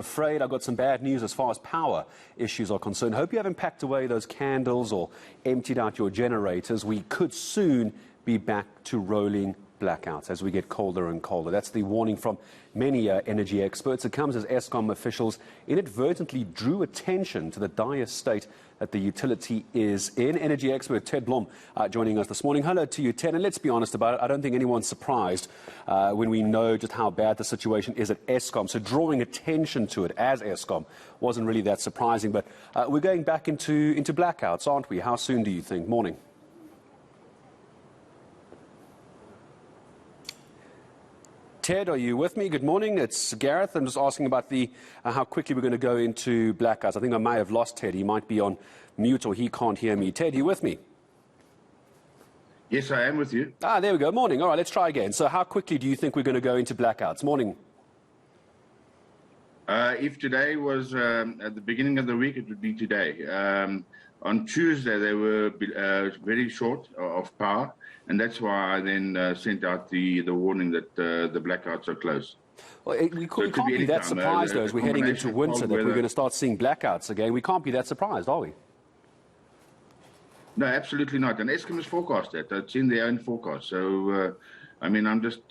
Afraid I've got some bad news as far as power issues are concerned. Hope you haven't packed away those candles or emptied out your generators. We could soon be back to rolling blackouts as we get colder and colder. That's the warning from many energy experts. It comes as Eskom officials inadvertently drew attention to the dire state that the utility is in. Energy expert Ted Blom joining us this morning. Hello to you, Ted. And let's be honest about it, I don't think anyone's surprised when we know just how bad the situation is at Eskom. So drawing attention to it as Eskom wasn't really that surprising. But we're going back into blackouts, aren't we? How soon do you think? Morning. Ted, are you with me? Good morning. It's Gareth. I'm just asking about the how quickly we're going to go into blackouts. I think I may have lost Ted. He might be on mute or he can't hear me. Ted, are you with me? Yes, I am with you. There we go. Morning. All right, let's try again. So how quickly do you think we're going to go into blackouts? Morning. If today was at the beginning of the week, it would be today. On Tuesday, they were very short of power, and that's why I then sent out the warning that the blackouts are close. Well, we can't be that surprised, though, as we're heading into winter, that we're going to start seeing blackouts again. We can't be that surprised, are we? No, absolutely not. And Eskom has forecast that. It's in their own forecast. So, I mean, I'm just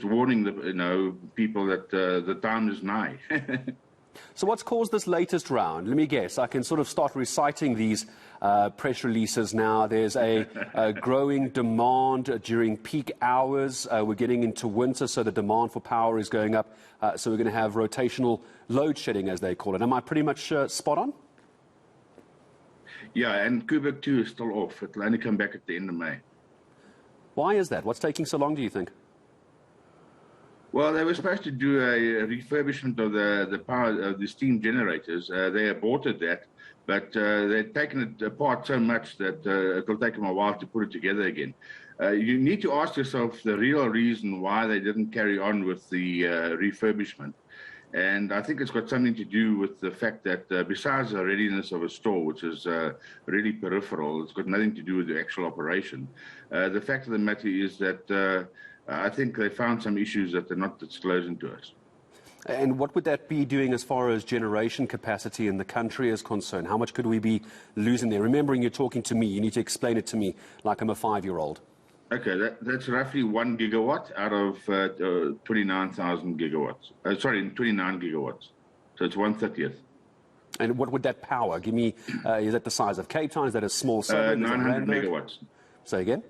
warning the people that the time is nigh. So what's caused this latest round? Let me guess. I can sort of start reciting these press releases now. There's a growing demand during peak hours. We're getting into winter, so the demand for power is going up. So we're going to have rotational load shedding, as they call it. Am I pretty much spot on? Yeah, and Kubrick 2 is still off. It'll only come back at the end of May. Why is that? What's taking so long, do you think? Well, they were supposed to do a refurbishment of the power of the steam generators. They aborted that, but they've taken it apart so much that it'll take them a while to put it together again. You need to ask yourself the real reason why they didn't carry on with the refurbishment. And I think it's got something to do with the fact that besides the readiness of a store, which is really peripheral, it's got nothing to do with the actual operation. The fact of the matter is that I think they found some issues that they're not disclosing to us. And what would that be doing as far as generation capacity in the country is concerned? How much could we be losing there? Remembering you're talking to me, you need to explain it to me like I'm a 5-year-old. Okay, that's roughly 1 gigawatt out of 29,000 gigawatts. 29 gigawatts. So it's 1/30th. And what would that power? Give me, is that the size of Cape Town? Is that a small suburb? 900 megawatts. Say again?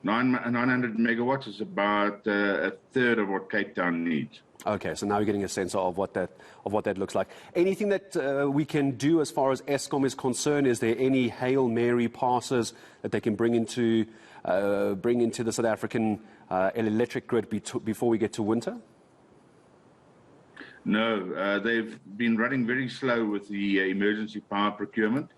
900 megawatts is about a third of what Cape Town needs. Okay, so now we're getting a sense of what that looks like. Anything that we can do as far as Eskom is concerned? Is there any Hail Mary passes that they can bring into the South African electric grid before we get to winter? No, they've been running very slow with the emergency power procurement.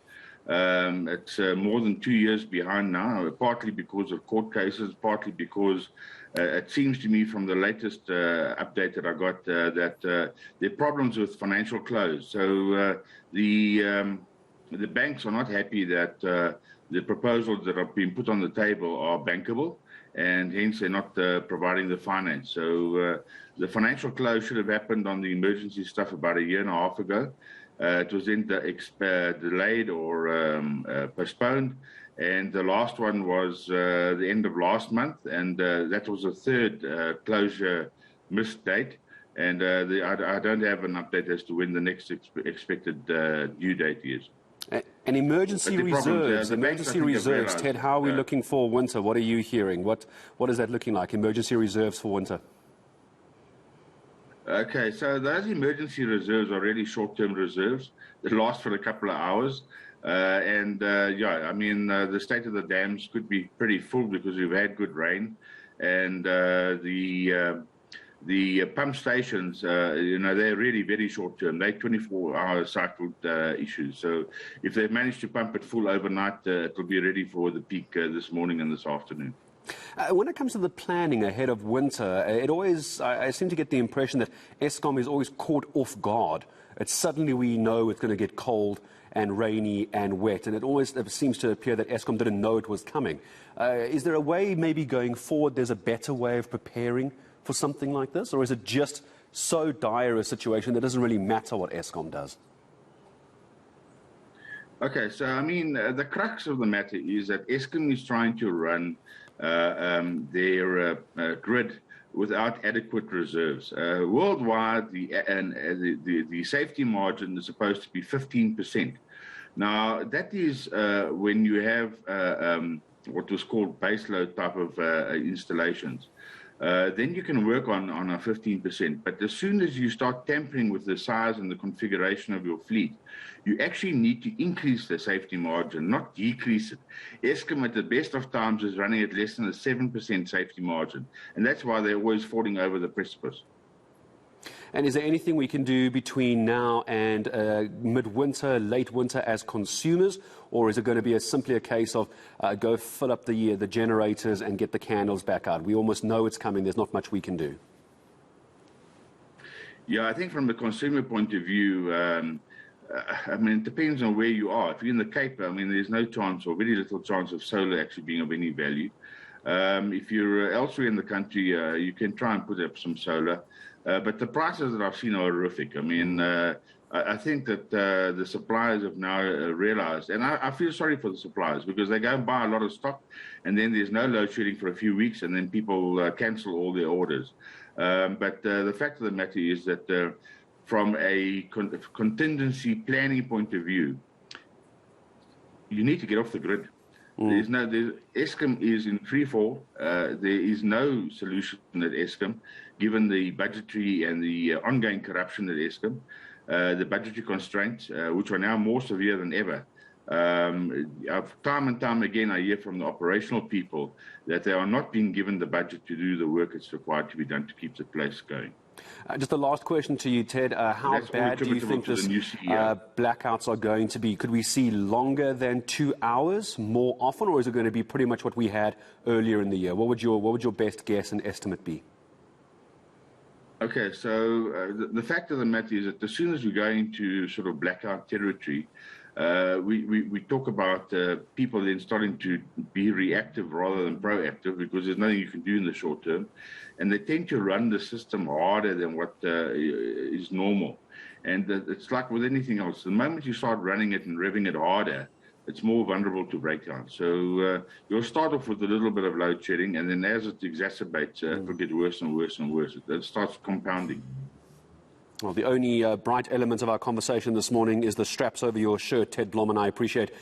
It's more than 2 years behind now, partly because of court cases, partly because it seems to me from the latest update that I got that there are problems with financial close. So the banks are not happy that the proposals that have been put on the table are bankable, and hence they're not providing the finance. So the financial close should have happened on the emergency stuff about a year and a half ago. It was then delayed or postponed, and the last one was the end of last month, and that was the third closure missed date. And I don't have an update as to when the next expected due date is. And emergency reserves, Ted, how are we looking for winter? What are you hearing? What is that looking like, emergency reserves for winter? Okay, so those emergency reserves are really short-term reserves that last for a couple of hours. Yeah, I mean, the state of the dams could be pretty full because we've had good rain. And the pump stations, they're really very short-term. They're 24-hour cycled issues. So if they've managed to pump it full overnight, it'll be ready for the peak this morning and this afternoon. When it comes to the planning ahead of winter, I seem to get the impression that Eskom is always caught off guard. It's suddenly we know it's going to get cold and rainy and wet, and it always seems to appear that Eskom didn't know it was coming. Is there a way maybe going forward there's a better way of preparing for something like this, or is it just so dire a situation that it doesn't really matter what Eskom does? Okay, so I mean, the crux of the matter is that Eskom is trying to run their grid without adequate reserves. Worldwide, the safety margin is supposed to be 15%. Now, that is when you have what was called baseload type of installations. Then you can work on a 15%. But as soon as you start tampering with the size and the configuration of your fleet, you actually need to increase the safety margin, not decrease it. Eskom at the best of times is running at less than a 7% safety margin. And that's why they're always falling over the precipice. And is there anything we can do between now and midwinter, late winter as consumers? Or is it going to be simply a case of go fill up the generators and get the candles back out? We almost know it's coming. There's not much we can do. Yeah, I think from the consumer point of view, I mean, it depends on where you are. If you're in the Cape, I mean, there's no chance or very little chance of solar actually being of any value. If you're elsewhere in the country, you can try and put up some solar. But the prices that I've seen are horrific. I mean, I think that the suppliers have now realized, and I feel sorry for the suppliers because they go and buy a lot of stock and then there's no load shedding for a few weeks and then people cancel all their orders. But the fact of the matter is that from a contingency planning point of view, you need to get off the grid. Eskom is in free fall. There is no solution at Eskom, given the budgetary and the ongoing corruption at Eskom, the budgetary constraints, which are now more severe than ever. Time and time again, I hear from the operational people that they are not being given the budget to do the work that's required to be done to keep the place going. Just a last question to you, Ted. How bad do you think this blackouts are going to be? Could we see longer than 2 hours more often, or is it going to be pretty much what we had earlier in the year? What would your best guess and estimate be? Okay, so the fact of the matter is that as soon as we go into sort of blackout territory, we talk about people then starting to be reactive rather than proactive because there's nothing you can do in the short term. And they tend to run the system harder than what is normal. And it's like with anything else. The moment you start running it and revving it harder, it's more vulnerable to breakdown. So you'll start off with a little bit of load shedding, and then as it exacerbates, it will get worse and worse and worse. It starts compounding. Well, the only bright element of our conversation this morning is the straps over your shirt, Ted Blom, and I appreciate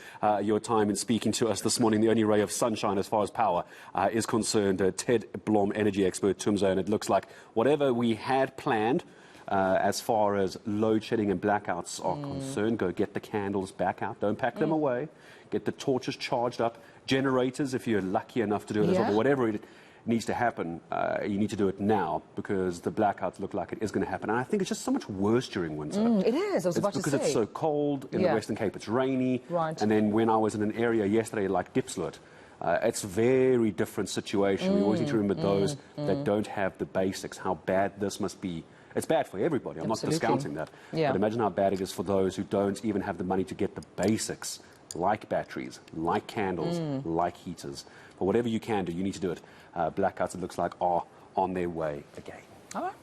your time in speaking to us this morning. The only ray of sunshine as far as power is concerned. Ted Blom, energy expert, Tumzo, and it looks like whatever we had planned as far as load shedding and blackouts are concerned, go get the candles back out. Don't pack them away. Get the torches charged up. Generators, if you're lucky enough to do it as well, but whatever it needs to happen, you need to do it now because the blackouts look like it is going to happen. And I think it's just so much worse during winter. It is, I was about to say. Because it's so cold in the Western Cape, it's rainy. Right. And then when I was in an area yesterday like Diepsloot, it's a very different situation. We always need to remember those that don't have the basics, how bad this must be. It's bad for everybody. I'm not discounting that. But imagine how bad it is for those who don't even have the money to get the basics, like batteries, like candles, like heaters. But whatever you can do, you need to do it. Blackouts, it looks like, are on their way again. All right.